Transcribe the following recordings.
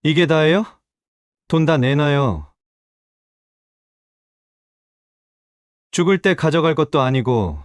이게 다예요? 돈 다 내놔요. 죽을 때 가져갈 것도 아니고.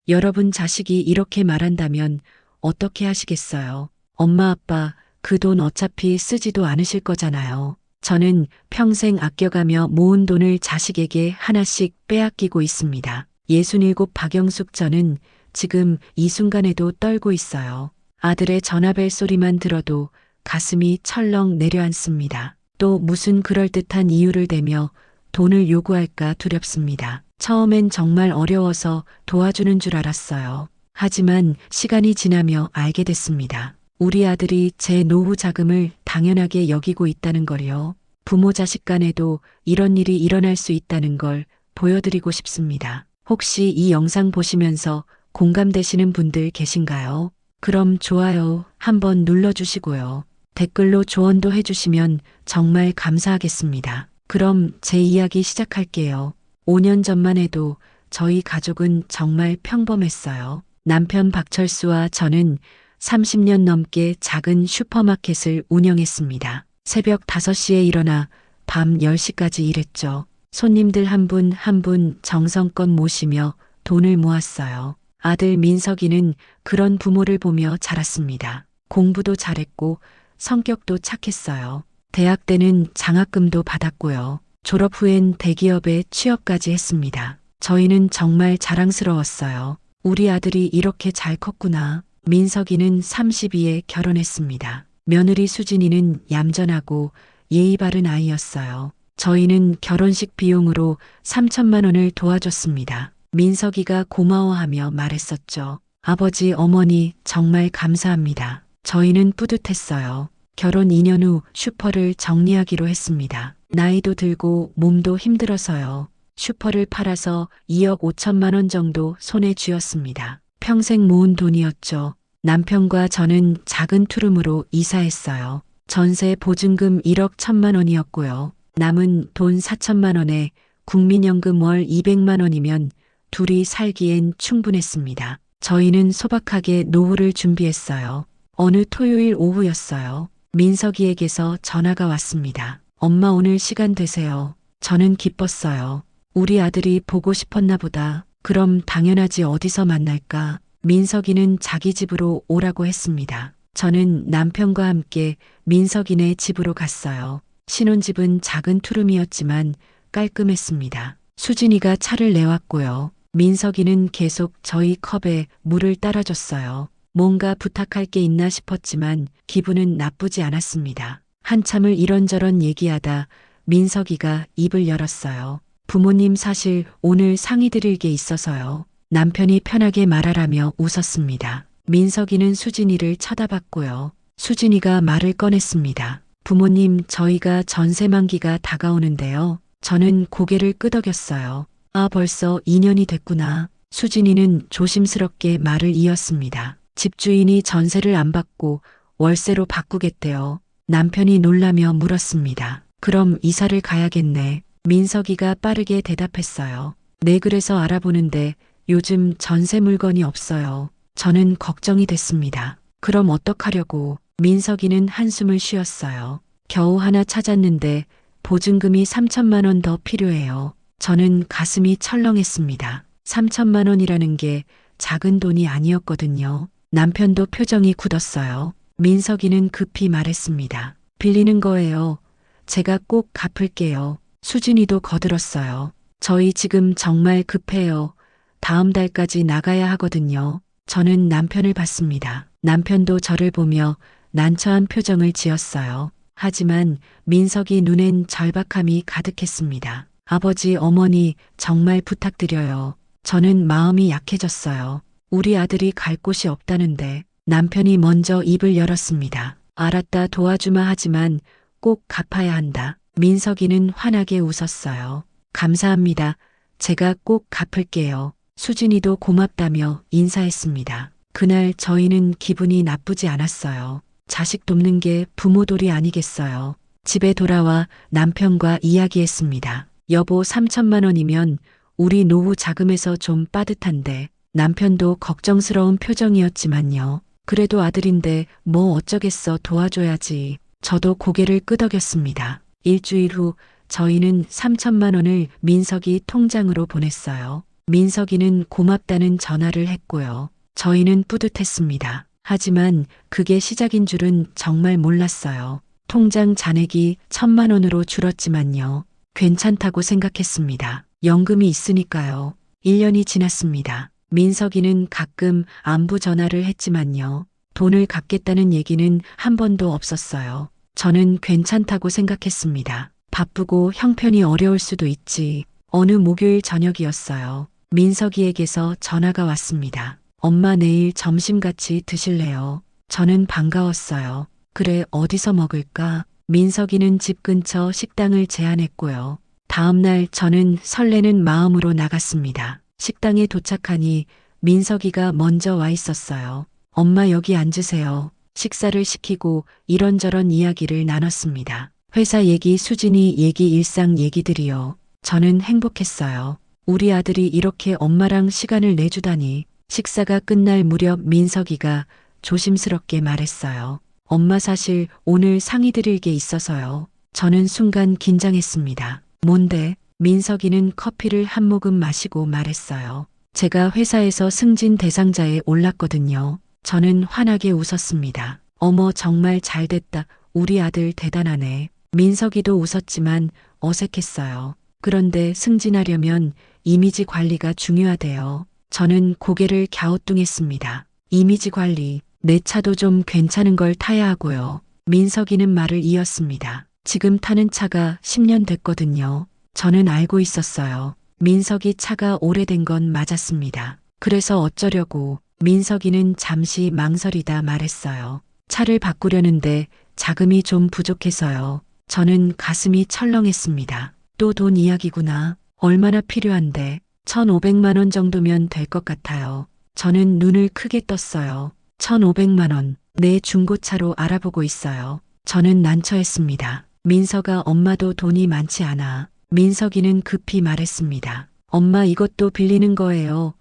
여러분 자식이 이렇게 말한다면 어떻게 하시겠어요? 엄마 아빠 그 돈 어차피 쓰지도 않으실 거잖아요. 저는 평생 아껴가며 모은 돈을 자식에게 하나씩 빼앗기고 있습니다. 67 박영숙 저는 지금 이 순간에도 떨고 있어요. 아들의 전화벨 소리만 들어도 가슴이 철렁 내려앉습니다. 또 무슨 그럴듯한 이유를 대며 돈을 요구할까 두렵습니다. 처음엔 정말 어려워서 도와주는 줄 알았어요. 하지만 시간이 지나며 알게 됐습니다. 우리 아들이 제 노후 자금을 당연하게 여기고 있다는 걸요. 부모 자식 간에도 이런 일이 일어날 수 있다는 걸 보여드리고 싶습니다. 혹시 이 영상 보시면서 공감되시는 분들 계신가요? 그럼 좋아요 한번 눌러주시고요. 댓글로 조언도 해주시면 정말 감사하겠습니다. 그럼 제 이야기 시작할게요. 5년 전만 해도 저희 가족은 정말 평범했어요. 남편 박철수와 저는 30년 넘게 작은 슈퍼마켓을 운영했습니다. 새벽 5시에 일어나 밤 10시까지 일했죠. 손님들 한 분 한 분 정성껏 모시며 돈을 모았어요. 아들 민석이는 그런 부모를 보며 자랐습니다. 공부도 잘했고 성격도 착했어요. 대학 때는 장학금도 받았고요. 졸업 후엔 대기업에 취업까지 했습니다. 저희는 정말 자랑스러웠어요. 우리 아들이 이렇게 잘 컸구나. 민석이는 32에 결혼했습니다. 며느리 수진이는 얌전하고 예의 바른 아이였어요. 저희는 결혼식 비용으로 3천만 원을 도와줬습니다. 민석이가 고마워하며 말했었죠. 아버지, 어머니 정말 감사합니다. 저희는 뿌듯했어요. 결혼 2년 후 슈퍼를 정리하기로 했습니다. 나이도 들고 몸도 힘들어서요. 슈퍼를 팔아서 2억 5천만 원 정도 손에 쥐었습니다. 평생 모은 돈이었죠. 남편과 저는 작은 투룸으로 이사했어요. 전세 보증금 1억 1천만 원이었고요. 남은 돈 4천만 원에 국민연금 월 200만 원이면 둘이 살기엔 충분했습니다. 저희는 소박하게 노후를 준비했어요. 어느 토요일 오후였어요. 민석이에게서 전화가 왔습니다. 엄마 오늘 시간 되세요. 저는 기뻤어요. 우리 아들이 보고 싶었나 보다. 그럼 당연하지 어디서 만날까? 민석이는 자기 집으로 오라고 했습니다. 저는 남편과 함께 민석이네 집으로 갔어요. 신혼집은 작은 투룸이었지만 깔끔했습니다. 수진이가 차를 내왔고요. 민석이는 계속 저희 컵에 물을 따라줬어요. 뭔가 부탁할 게 있나 싶었지만 기분은 나쁘지 않았습니다. 한참을 이런저런 얘기하다 민석이가 입을 열었어요. 부모님 사실 오늘 상의 드릴 게 있어서요. 남편이 편하게 말하라며 웃었습니다. 민석이는 수진이를 쳐다봤고요. 수진이가 말을 꺼냈습니다. 부모님, 저희가 전세 만기가 다가오는데요. 저는 고개를 끄덕였어요. 아, 벌써 2년이 됐구나. 수진이는 조심스럽게 말을 이었습니다. 집주인이 전세를 안 받고 월세로 바꾸겠대요. 남편이 놀라며 물었습니다. 그럼 이사를 가야겠네. 민석이가 빠르게 대답했어요. 네, 그래서 알아보는데 요즘 전세 물건이 없어요. 저는 걱정이 됐습니다. 그럼 어떡하려고? 민석이는 한숨을 쉬었어요. 겨우 하나 찾았는데 보증금이 3천만 원 더 필요해요. 저는 가슴이 철렁했습니다. 3천만 원이라는 게 작은 돈이 아니었거든요. 남편도 표정이 굳었어요. 민석이는 급히 말했습니다. 빌리는 거예요. 제가 꼭 갚을게요. 수진이도 거들었어요. 저희 지금 정말 급해요. 다음 달까지 나가야 하거든요. 저는 남편을 봤습니다. 남편도 저를 보며 난처한 표정을 지었어요. 하지만 민석이 눈엔 절박함이 가득했습니다. 아버지, 어머니, 정말 부탁드려요. 저는 마음이 약해졌어요. 우리 아들이 갈 곳이 없다는데. 남편이 먼저 입을 열었습니다. 알았다, 도와주마. 하지만 꼭 갚아야 한다. 민석이는 환하게 웃었어요. 감사합니다. 제가 꼭 갚을게요. 수진이도 고맙다며 인사했습니다. 그날 저희는 기분이 나쁘지 않았어요. 자식 돕는 게 부모돌이 아니겠어요. 집에 돌아와 남편과 이야기했습니다. 여보, 3천만 원이면 우리 노후 자금에서 좀 빠듯한데. 남편도 걱정스러운 표정이었지만요. 그래도 아들인데 뭐 어쩌겠어, 도와줘야지. 저도 고개를 끄덕였습니다. 일주일 후 저희는 3천만 원을 민석이 통장으로 보냈어요. 민석이는 고맙다는 전화를 했고요. 저희는 뿌듯했습니다. 하지만 그게 시작인 줄은 정말 몰랐어요. 통장 잔액이 1천만 원으로 줄었지만요. 괜찮다고 생각했습니다. 연금이 있으니까요. 1년이 지났습니다. 민석이는 가끔 안부 전화를 했지만요. 돈을 갚겠다는 얘기는 한 번도 없었어요. 저는 괜찮다고 생각했습니다. 바쁘고 형편이 어려울 수도 있지. 어느 목요일 저녁이었어요. 민석이에게서 전화가 왔습니다. 엄마 내일 점심 같이 드실래요? 저는 반가웠어요. 그래, 어디서 먹을까? 민석이는 집 근처 식당을 제안했고요. 다음날 저는 설레는 마음으로 나갔습니다. 식당에 도착하니 민석이가 먼저 와 있었어요. 엄마 여기 앉으세요. 식사를 시키고 이런저런 이야기를 나눴습니다. 회사 얘기, 수진이 얘기, 일상 얘기들이요. 저는 행복했어요. 우리 아들이 이렇게 엄마랑 시간을 내주다니. 식사가 끝날 무렵 민석이가 조심스럽게 말했어요. 엄마 사실 오늘 상의 드릴 게 있어서요. 저는 순간 긴장했습니다. 뭔데? 민석이는 커피를 한 모금 마시고 말했어요. 제가 회사에서 승진 대상자에 올랐거든요. 저는 환하게 웃었습니다. 어머, 정말 잘 됐다. 우리 아들 대단하네. 민석이도 웃었지만 어색했어요. 그런데 승진하려면 이미지 관리가 중요하대요. 저는 고개를 갸우뚱했습니다. 이미지 관리, 내 차도 좀 괜찮은 걸 타야 하고요. 민석이는 말을 이었습니다. 지금 타는 차가 10년 됐거든요. 저는 알고 있었어요. 민석이 차가 오래된 건 맞았습니다. 그래서 어쩌려고. 민석이는 잠시 망설이다 말했어요. 차를 바꾸려는데 자금이 좀 부족해서요. 저는 가슴이 철렁했습니다. 또 돈 이야기구나. 얼마나 필요한데? 1,500만 원 정도면 될 것 같아요. 저는 눈을 크게 떴어요. 1,500만 원. 내 중고차로 알아보고 있어요. 저는 난처했습니다. 민석아, 엄마도 돈이 많지 않아. 민석이는 급히 말했습니다. 엄마, 이것도 빌리는 거예요.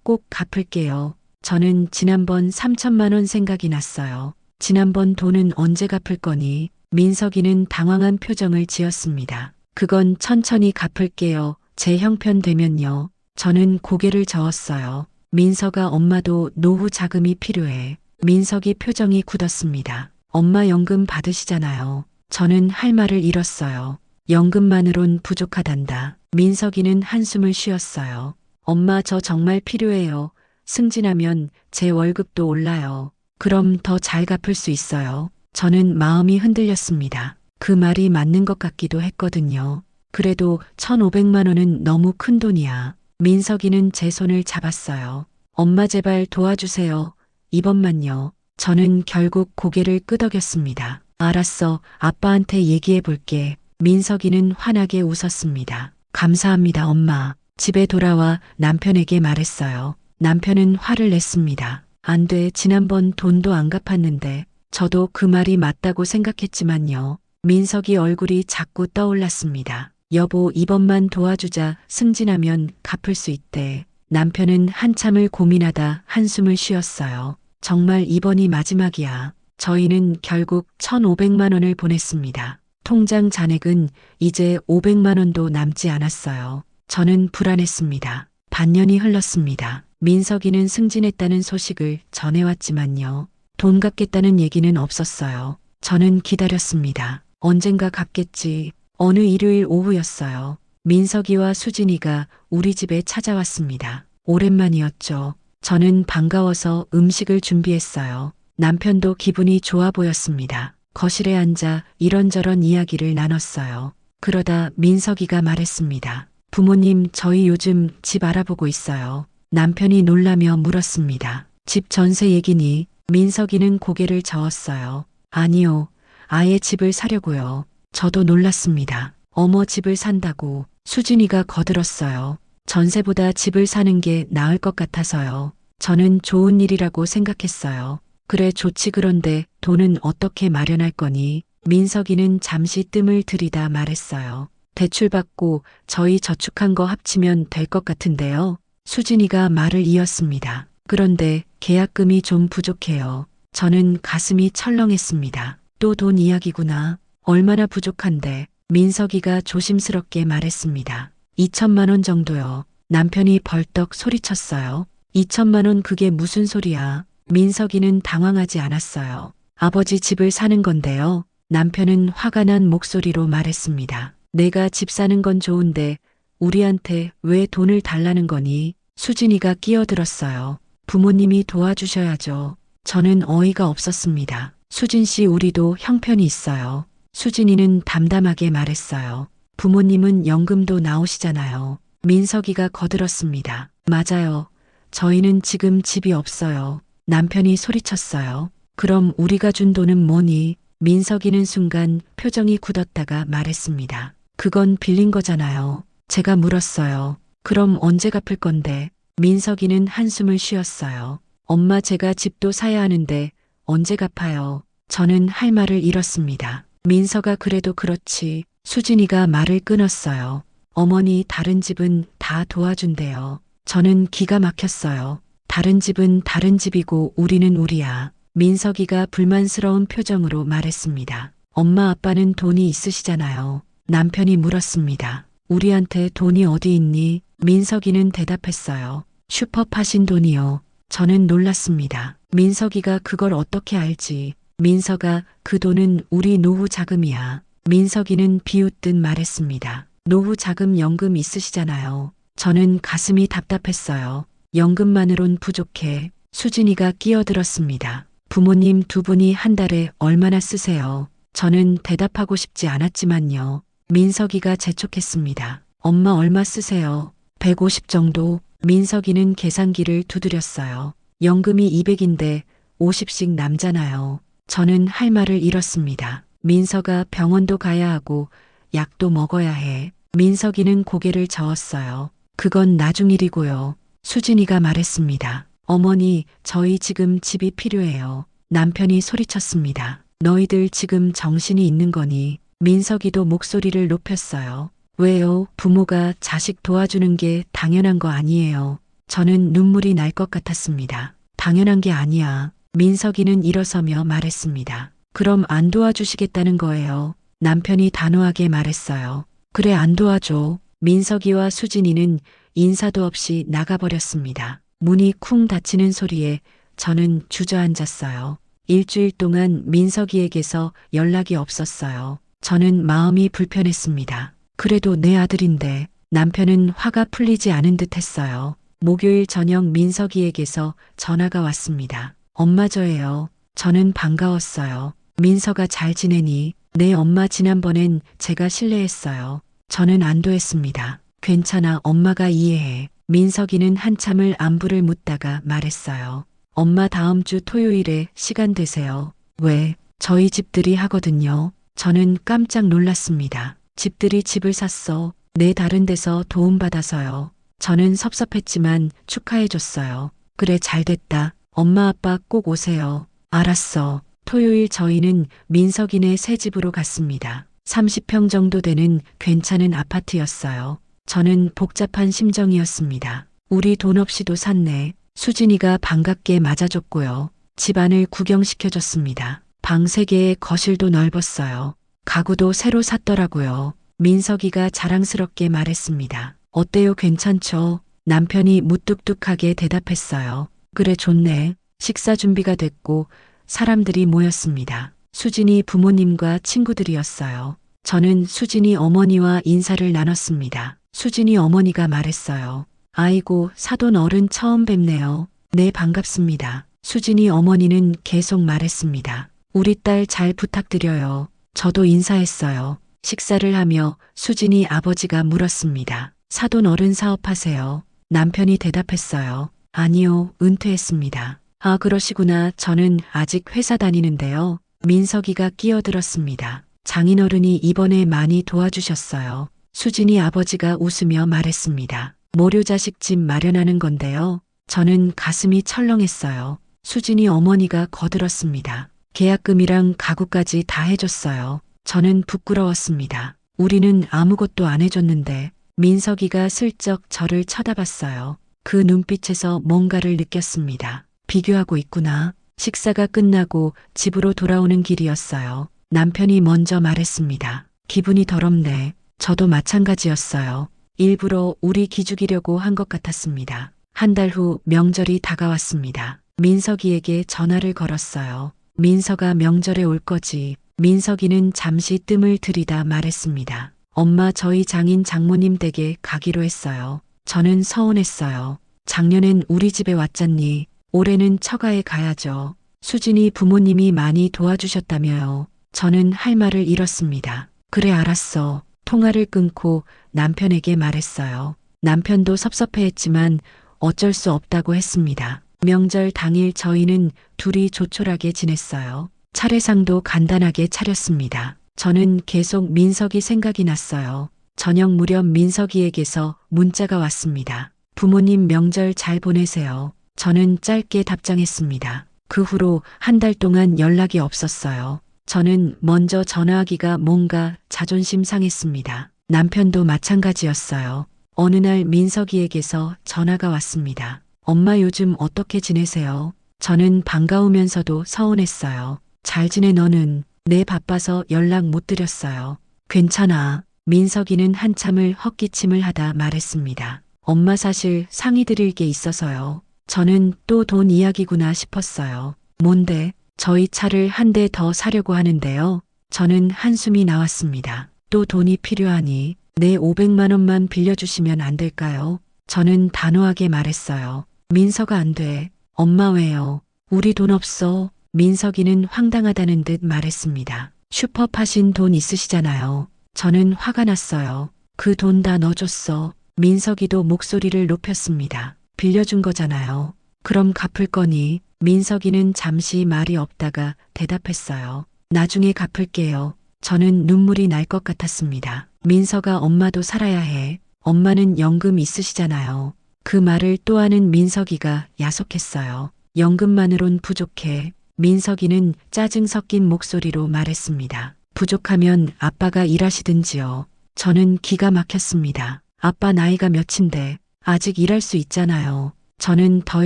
꼭 갚을게요. 저는 지난번 3천만 원 생각이 났어요. 지난번 돈은 언제 갚을 거니? 민석이는 당황한 표정을 지었습니다. 그건 천천히 갚을게요. 제 형편 되면요. 저는 고개를 저었어요. 민석아, 엄마도 노후 자금이 필요해. 민석이 표정이 굳었습니다. 엄마 연금 받으시잖아요. 저는 할 말을 잃었어요. 연금만으론 부족하단다. 민석이는 한숨을 쉬었어요. 엄마, 저 정말 필요해요. 승진하면 제 월급도 올라요. 그럼 더 잘 갚을 수 있어요. 저는 마음이 흔들렸습니다. 그 말이 맞는 것 같기도 했거든요. 그래도 1,500만 원은 너무 큰 돈이야. 민석이는 제 손을 잡았어요. 엄마, 제발 도와주세요. 이번만요. 저는 결국 고개를 끄덕였습니다. 알았어. 아빠한테 얘기해 볼게. 민석이는 환하게 웃었습니다. 감사합니다, 엄마. 집에 돌아와 남편에게 말했어요. 남편은 화를 냈습니다. 안 돼. 지난번 돈도 안 갚았는데. 저도 그 말이 맞다고 생각했지만요. 민석이 얼굴이 자꾸 떠올랐습니다. 여보, 이번만 도와주자. 승진하면 갚을 수 있대. 남편은 한참을 고민하다 한숨을 쉬었어요. 정말 이번이 마지막이야. 저희는 결국 1,500만 원을 보냈습니다. 통장 잔액은 이제 500만 원도 남지 않았어요. 저는 불안했습니다. 반년이 흘렀습니다. 민석이는 승진했다는 소식을 전해왔지만요. 돈 갚겠다는 얘기는 없었어요. 저는 기다렸습니다. 언젠가 갚겠지. 어느 일요일 오후였어요. 민석이와 수진이가 우리 집에 찾아왔습니다. 오랜만이었죠. 저는 반가워서 음식을 준비했어요. 남편도 기분이 좋아 보였습니다. 거실에 앉아 이런저런 이야기를 나눴어요. 그러다 민석이가 말했습니다. 부모님, 저희 요즘 집 알아보고 있어요. 남편이 놀라며 물었습니다. 집 전세 얘기니? 민석이는 고개를 저었어요. 아니요. 아예 집을 사려고요. 저도 놀랐습니다. 어머, 집을 산다고. 수진이가 거들었어요. 전세보다 집을 사는 게 나을 것 같아서요. 저는 좋은 일이라고 생각했어요. 그래, 좋지. 그런데 돈은 어떻게 마련할 거니? 민석이는 잠시 뜸을 들이다 말했어요. 대출받고 저희 저축한 거 합치면 될 것 같은데요. 수진이가 말을 이었습니다. 그런데 계약금이 좀 부족해요. 저는 가슴이 철렁했습니다. 또 돈 이야기구나. 얼마나 부족한데. 민석이가 조심스럽게 말했습니다. 2천만 원 정도요. 남편이 벌떡 소리쳤어요. 2천만 원 그게 무슨 소리야. 민석이는 당황하지 않았어요. 아버지 집을 사는 건데요. 남편은 화가 난 목소리로 말했습니다. 내가 집 사는 건 좋은데 우리한테 왜 돈을 달라는 거니? 수진이가 끼어들었어요. 부모님이 도와주셔야죠. 저는 어이가 없었습니다. 수진 씨 우리도 형편이 있어요. 수진이는 담담하게 말했어요. 부모님은 연금도 나오시잖아요. 민석이가 거들었습니다. 맞아요. 저희는 지금 집이 없어요. 남편이 소리쳤어요. 그럼 우리가 준 돈은 뭐니? 민석이는 순간 표정이 굳었다가 말했습니다. 그건 빌린 거잖아요. 제가 물었어요. 그럼 언제 갚을 건데? 민석이는 한숨을 쉬었어요. 엄마 제가 집도 사야 하는데 언제 갚아요? 저는 할 말을 잃었습니다. 민서가 그래도 그렇지. 수진이가 말을 끊었어요. 어머니 다른 집은 다 도와준대요. 저는 기가 막혔어요. 다른 집은 다른 집이고 우리는 우리야. 민석이가 불만스러운 표정으로 말했습니다. 엄마 아빠는 돈이 있으시잖아요. 남편이 물었습니다. 우리한테 돈이 어디 있니? 민석이는 대답했어요. 슈퍼 파신 돈이요. 저는 놀랐습니다. 민석이가 그걸 어떻게 알지? 민서가 그 돈은 우리 노후 자금이야. 민석이는 비웃듯 말했습니다. 노후 자금 연금 있으시잖아요. 저는 가슴이 답답했어요. 연금만으론 부족해. 수진이가 끼어들었습니다. 부모님 두 분이 한 달에 얼마나 쓰세요? 저는 대답하고 싶지 않았지만요. 민석이가 재촉했습니다. 엄마 얼마 쓰세요? 150 정도. 민석이는 계산기를 두드렸어요. 연금이 200인데 50씩 남잖아요. 저는 할 말을 잃었습니다. 민서가 병원도 가야 하고 약도 먹어야 해. 민석이는 고개를 저었어요. 그건 나중 일이고요. 수진이가 말했습니다. 어머니, 저희 지금 집이 필요해요. 남편이 소리쳤습니다. 너희들 지금 정신이 있는 거니? 민석이도 목소리를 높였어요. 왜요? 부모가 자식 도와주는 게 당연한 거 아니에요. 저는 눈물이 날 것 같았습니다. 당연한 게 아니야. 민석이는 일어서며 말했습니다. 그럼 안 도와주시겠다는 거예요. 남편이 단호하게 말했어요. 그래 안 도와줘. 민석이와 수진이는 인사도 없이 나가버렸습니다. 문이 쿵 닫히는 소리에 저는 주저앉았어요. 일주일 동안 민석이에게서 연락이 없었어요. 저는 마음이 불편했습니다. 그래도 내 아들인데. 남편은 화가 풀리지 않은 듯 했어요. 목요일 저녁 민석이에게서 전화가 왔습니다. 엄마 저예요. 저는 반가웠어요. 민서가 잘 지내니? 네 엄마 지난번엔 제가 실례했어요. 저는 안도했습니다. 괜찮아 엄마가 이해해. 민석이는 한참을 안부를 묻다가 말했어요. 엄마 다음 주 토요일에 시간 되세요. 왜? 저희 집들이 하거든요. 저는 깜짝 놀랐습니다. 집들이 집을 샀어. 네 다른 데서 도움받아서요. 저는 섭섭했지만 축하해줬어요. 그래 잘됐다. 엄마 아빠 꼭 오세요. 알았어. 토요일 저희는 민석이네 새 집으로 갔습니다. 30평 정도 되는 괜찮은 아파트였어요. 저는 복잡한 심정이었습니다. 우리 돈 없이도 샀네. 수진이가 반갑게 맞아줬고요. 집안을 구경시켜줬습니다. 방 3개에 거실도 넓었어요. 가구도 새로 샀더라고요. 민석이가 자랑스럽게 말했습니다. 어때요 괜찮죠? 남편이 무뚝뚝하게 대답했어요. 그래 좋네. 식사 준비가 됐고 사람들이 모였습니다. 수진이 부모님과 친구들이었어요. 저는 수진이 어머니와 인사를 나눴습니다. 수진이 어머니가 말했어요. 아이고 사돈 어른 처음 뵙네요. 네 반갑습니다. 수진이 어머니는 계속 말했습니다. 우리 딸 잘 부탁드려요. 저도 인사했어요. 식사를 하며 수진이 아버지가 물었습니다. 사돈 어른 사업하세요? 남편이 대답했어요. 아니요, 은퇴했습니다. 아, 그러시구나. 저는 아직 회사 다니는데요. 민석이가 끼어들었습니다. 장인어른이 이번에 많이 도와주셨어요. 수진이 아버지가 웃으며 말했습니다. 모료자식 집 마련하는 건데요. 저는 가슴이 철렁했어요. 수진이 어머니가 거들었습니다. 계약금이랑 가구까지 다 해줬어요. 저는 부끄러웠습니다. 우리는 아무것도 안 해줬는데. 민석이가 슬쩍 저를 쳐다봤어요. 그 눈빛에서 뭔가를 느꼈습니다. 비교하고 있구나. 식사가 끝나고 집으로 돌아오는 길이었어요. 남편이 먼저 말했습니다. 기분이 더럽네. 저도 마찬가지였어요. 일부러 우리 기죽이려고 한 것 같았습니다. 한 달 후 명절이 다가왔습니다. 민석이에게 전화를 걸었어요. 민서가 명절에 올 거지. 민석이는 잠시 뜸을 들이다 말했습니다. 엄마, 저희 장인 장모님 댁에 가기로 했어요. 저는 서운했어요. 작년엔 우리 집에 왔잖니. 올해는 처가에 가야죠. 수진이 부모님이 많이 도와주셨다며요. 저는 할 말을 잃었습니다. 그래, 알았어. 통화를 끊고 남편에게 말했어요. 남편도 섭섭해했지만 어쩔 수 없다고 했습니다. 명절 당일 저희는 둘이 조촐하게 지냈어요. 차례상도 간단하게 차렸습니다. 저는 계속 민석이 생각이 났어요. 저녁 무렵 민석이에게서 문자가 왔습니다. 부모님 명절 잘 보내세요. 저는 짧게 답장했습니다. 그 후로 한 달 동안 연락이 없었어요. 저는 먼저 전화하기가 뭔가 자존심 상했습니다. 남편도 마찬가지였어요. 어느 날 민석이에게서 전화가 왔습니다. 엄마, 요즘 어떻게 지내세요? 저는 반가우면서도 서운했어요. 잘 지내, 너는? 네, 바빠서 연락 못 드렸어요. 괜찮아. 민석이는 한참을 헛기침을 하다 말했습니다. 엄마, 사실 상의 드릴 게 있어서요. 저는 또 돈 이야기구나 싶었어요. 뭔데? 저희 차를 한 대 더 사려고 하는데요. 저는 한숨이 나왔습니다. 또 돈이 필요하니 내 500만 원만 빌려주시면 안 될까요? 저는 단호하게 말했어요. 민서가 안 돼. 엄마, 왜요? 우리 돈 없어. 민석이는 황당하다는 듯 말했습니다. 슈퍼 파신 돈 있으시잖아요. 저는 화가 났어요. 그 돈 다 넣어줬어. 민석이도 목소리를 높였습니다. 빌려준 거잖아요. 그럼 갚을 거니? 민석이는 잠시 말이 없다가 대답했어요. 나중에 갚을게요. 저는 눈물이 날 것 같았습니다. 민서가 엄마도 살아야 해. 엄마는 연금 있으시잖아요. 그 말을 또 하는 민석이가 야속했어요. 연금만으론 부족해. 민석이는 짜증 섞인 목소리로 말했습니다. 부족하면 아빠가 일하시든지요. 저는 기가 막혔습니다. 아빠 나이가 몇인데 아직 일할 수 있잖아요. 저는 더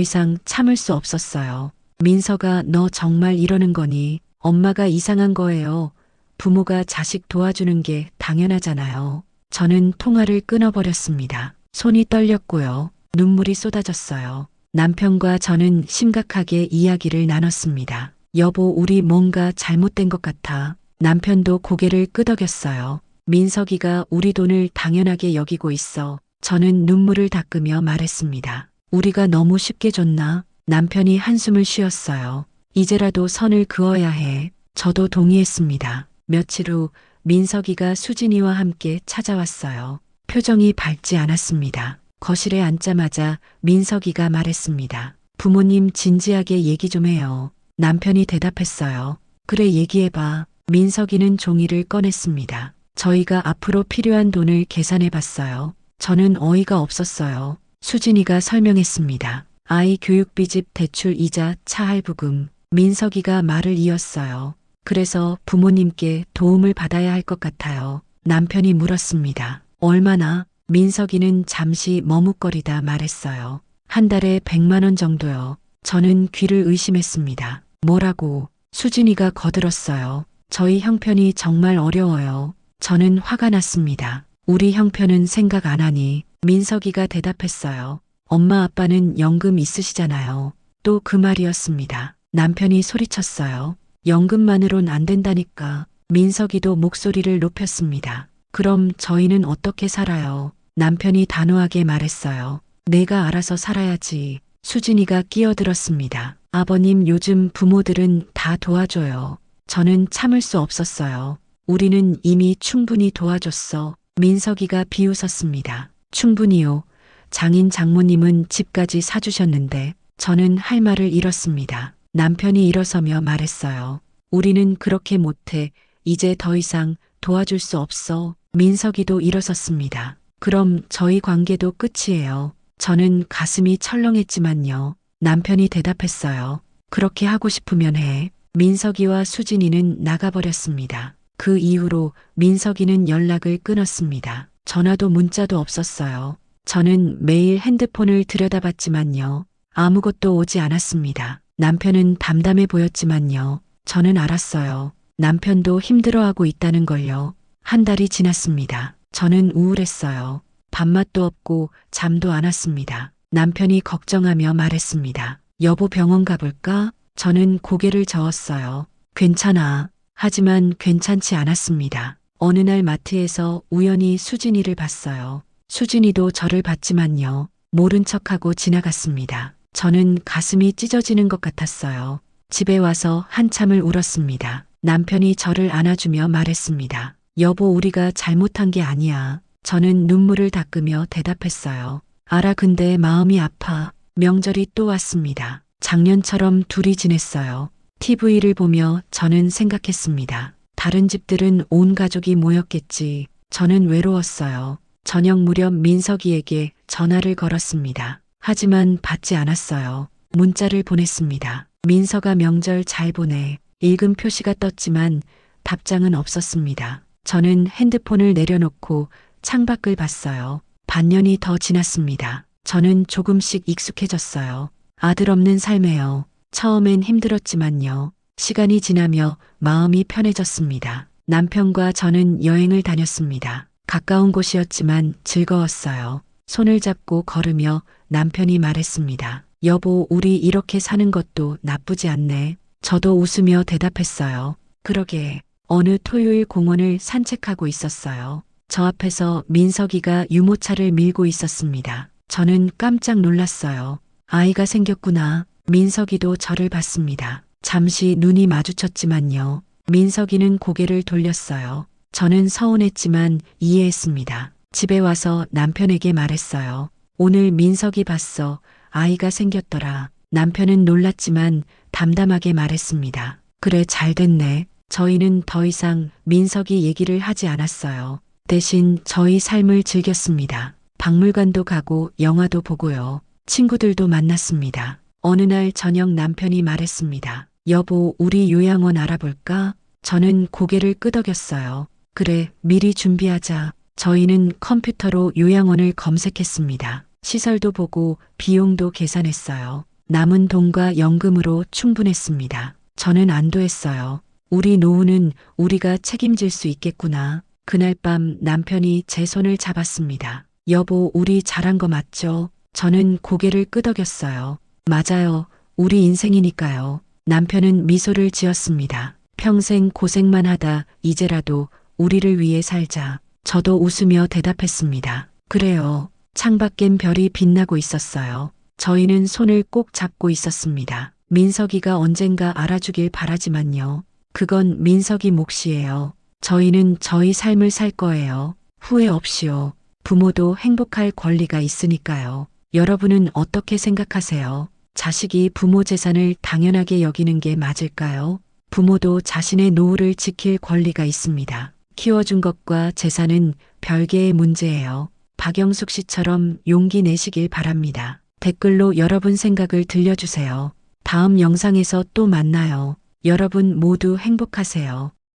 이상 참을 수 없었어요. 민서가, 너 정말 이러는 거니? 엄마가 이상한 거예요. 부모가 자식 도와주는 게 당연하잖아요. 저는 통화를 끊어버렸습니다. 손이 떨렸고요. 눈물이 쏟아졌어요. 남편과 저는 심각하게 이야기를 나눴습니다. 여보, 우리 뭔가 잘못된 것 같아. 남편도 고개를 끄덕였어요. 민석이가 우리 돈을 당연하게 여기고 있어. 저는 눈물을 닦으며 말했습니다. 우리가 너무 쉽게 줬나? 남편이 한숨을 쉬었어요. 이제라도 선을 그어야 해. 저도 동의했습니다. 며칠 후 민석이가 수진이와 함께 찾아왔어요. 표정이 밝지 않았습니다. 거실에 앉자마자 민석이가 말했습니다. 부모님 진지하게 얘기 좀 해요. 남편이 대답했어요. 그래, 얘기해봐. 민석이는 종이를 꺼냈습니다. 저희가 앞으로 필요한 돈을 계산해 봤어요. 저는 어이가 없었어요. 수진이가 설명했습니다. 아이 교육비, 집 대출, 이자, 차 할부금. 민석이가 말을 이었어요. 그래서 부모님께 도움을 받아야 할 것 같아요. 남편이 물었습니다. 얼마나? 민석이는 잠시 머뭇거리다 말했어요. 한 달에 100만 원 정도요. 저는 귀를 의심했습니다. 뭐라고? 수진이가 거들었어요. 저희 형편이 정말 어려워요. 저는 화가 났습니다. 우리 형편은 생각 안 하니? 민석이가 대답했어요. 엄마 아빠는 연금 있으시잖아요. 또 그 말이었습니다. 남편이 소리쳤어요. 연금만으론 안 된다니까. 민석이도 목소리를 높였습니다. 그럼 저희는 어떻게 살아요? 남편이 단호하게 말했어요. 내가 알아서 살아야지. 수진이가 끼어들었습니다. 아버님, 요즘 부모들은 다 도와줘요. 저는 참을 수 없었어요. 우리는 이미 충분히 도와줬어. 민석이가 비웃었습니다. 충분히요. 장인 장모님은 집까지 사주셨는데 저는 할 말을 잃었습니다. 남편이 일어서며 말했어요. 우리는 그렇게 못해. 이제 더 이상 도와줄 수 없어. 민석이도 일어섰습니다. 그럼 저희 관계도 끝이에요. 저는 가슴이 철렁했지만요. 남편이 대답했어요. 그렇게 하고 싶으면 해. 민석이와 수진이는 나가버렸습니다. 그 이후로 민석이는 연락을 끊었습니다. 전화도 문자도 없었어요. 저는 매일 핸드폰을 들여다봤지만요. 아무것도 오지 않았습니다. 남편은 담담해 보였지만요. 저는 알았어요. 남편도 힘들어하고 있다는 걸요. 한 달이 지났습니다. 저는 우울했어요. 밥맛도 없고 잠도 안 왔습니다. 남편이 걱정하며 말했습니다. 여보 병원 가볼까? 저는 고개를 저었어요. 괜찮아. 하지만 괜찮지 않았습니다. 어느 날 마트에서 우연히 수진이를 봤어요. 수진이도 저를 봤지만요. 모른 척하고 지나갔습니다. 저는 가슴이 찢어지는 것 같았어요. 집에 와서 한참을 울었습니다. 남편이 저를 안아주며 말했습니다. 여보, 우리가 잘못한 게 아니야. 저는 눈물을 닦으며 대답했어요. 알아, 근데 마음이 아파. 명절이 또 왔습니다. 작년처럼 둘이 지냈어요. TV를 보며 저는 생각했습니다. 다른 집들은 온 가족이 모였겠지. 저는 외로웠어요. 저녁 무렵 민석이에게 전화를 걸었습니다. 하지만 받지 않았어요. 문자를 보냈습니다. 민석아, 명절 잘 보내. 읽은 표시가 떴지만 답장은 없었습니다. 저는 핸드폰을 내려놓고 창밖을 봤어요. 반년이 더 지났습니다. 저는 조금씩 익숙해졌어요. 아들 없는 삶에요. 처음엔 힘들었지만요. 시간이 지나며 마음이 편해졌습니다. 남편과 저는 여행을 다녔습니다. 가까운 곳이었지만 즐거웠어요. 손을 잡고 걸으며 남편이 말했습니다. 여보, 우리 이렇게 사는 것도 나쁘지 않네. 저도 웃으며 대답했어요. 그러게. 어느 토요일 공원을 산책하고 있었어요. 저 앞에서 민석이가 유모차를 밀고 있었습니다. 저는 깜짝 놀랐어요. 아이가 생겼구나. 민석이도 저를 봤습니다. 잠시 눈이 마주쳤지만요. 민석이는 고개를 돌렸어요. 저는 서운했지만 이해했습니다. 집에 와서 남편에게 말했어요. 오늘 민석이 봤어. 아이가 생겼더라. 남편은 놀랐지만 담담하게 말했습니다. 그래, 잘 됐네. 저희는 더 이상 민석이 얘기를 하지 않았어요. 대신 저희 삶을 즐겼습니다. 박물관도 가고 영화도 보고요. 친구들도 만났습니다. 어느 날 저녁 남편이 말했습니다. 여보, 우리 요양원 알아볼까? 저는 고개를 끄덕였어요. 그래, 미리 준비하자. 저희는 컴퓨터로 요양원을 검색했습니다. 시설도 보고 비용도 계산했어요. 남은 돈과 연금으로 충분했습니다. 저는 안도했어요. 우리 노후는 우리가 책임질 수 있겠구나. 그날 밤 남편이 제 손을 잡았습니다. 여보, 우리 잘한 거 맞죠? 저는 고개를 끄덕였어요. 맞아요. 우리 인생이니까요. 남편은 미소를 지었습니다. 평생 고생만 하다 이제라도 우리를 위해 살자. 저도 웃으며 대답했습니다. 그래요. 창밖엔 별이 빛나고 있었어요. 저희는 손을 꼭 잡고 있었습니다. 민석이가 언젠가 알아주길 바라지만요. 그건 민석이 몫이에요. 저희는 저희 삶을 살 거예요. 후회 없이요. 부모도 행복할 권리가 있으니까요. 여러분은 어떻게 생각하세요? 자식이 부모 재산을 당연하게 여기는 게 맞을까요? 부모도 자신의 노후를 지킬 권리가 있습니다. 키워준 것과 재산은 별개의 문제예요. 박영숙 씨처럼 용기 내시길 바랍니다. 댓글로 여러분 생각을 들려주세요. 다음 영상에서 또 만나요. 여러분 모두 행복하세요.